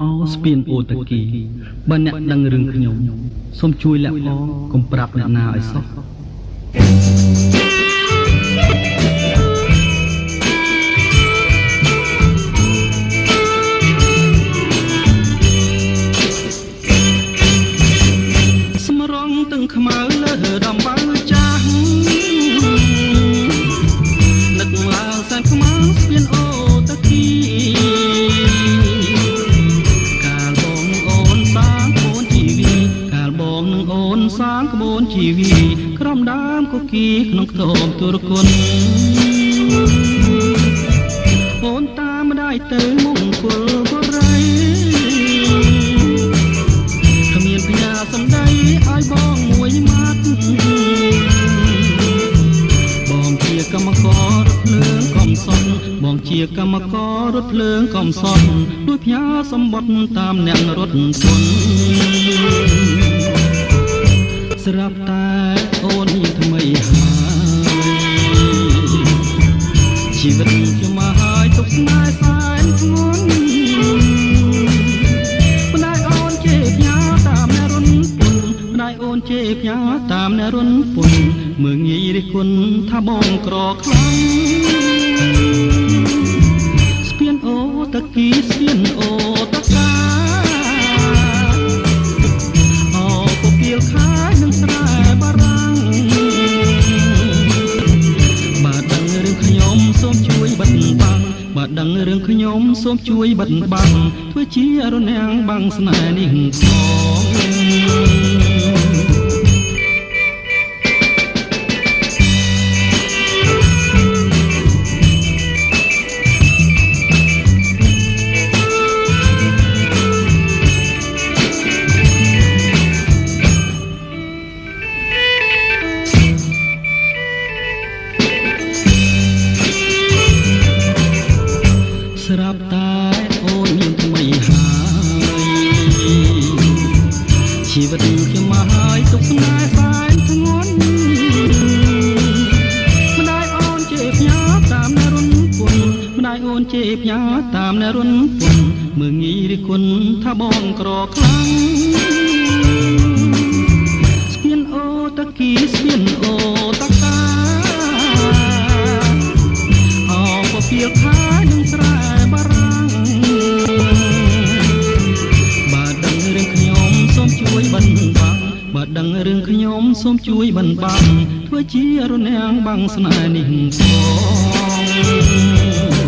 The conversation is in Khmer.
អោស្ពានអូតាគីបើអ្នកដឹងរឿងខ្ញុំសូមជួយលាក់ផងកុំប្រាប់អ្នកណាឲ្យសោះស្មរងទាំងខ្មៅលើដំបៅចាស់នឹកឡើងសែនខ្មៅស្ពានអូតាគីសាងក្បួនជីវីក្រំដើមគគីក្នុងខ្ទមទុរគុណអូនតាមម្ដាយទៅមង្គលបរិយគ្មានផ្ញើសំដីឲ្យបងមួយម៉ាត់បងជាកម្មកររថភ្លើងកំសត់បងជាកម្មកររថភ្លើងកំសត់ដូចផ្ញើសម្បត្តិតាមអ្នករត់គុណស្រាប់តែអូនមានថ្មីហើយជីវិតខ្ញុំមកហើយទុកស្នេហ៍សែនធ្ងន់ម្ដាយអូនជេរផ្ញើតាមអ្នករុនពុនម្ដាយអូនជេរផ្ញើតាមអ្នករុនពុនមើងងាយរិះគន់ថាបងក្រខ្លាំងស្ពានអូតាគីស្ពានអូតាកាបើដឹងរឿងខ្ញុំសូមជួយបិទបាំងធ្វើជារនាំងបាំងស្នេហ៍នេះស្រាប់តែអូនមានថ្មីហើយជីវិតខ្ញុំមកហើយទុកស្នេហ៍សែនធ្ងន់ម្ដាយអូនជេរផ្ញើតាមអ្នករុនពុនម្ដាយអូនជេរផ្ញើតាមអ្នករុនពុនមើងងាយរិះគន់ថាបងក្រខ្លាំងស្ពានអូតាគីស្ពានអូតាកាអោពពៀលខែនឹងស្រែបារាំងបើដឹងរឿងខ្ញុំសូមជួយបិណ្ឌបាំងបើដឹងរឿងខ្ញុំសូមជួយបិណ្ឌបាំងធ្វើជារនាំងបាំងស្នេហ៍នេះផង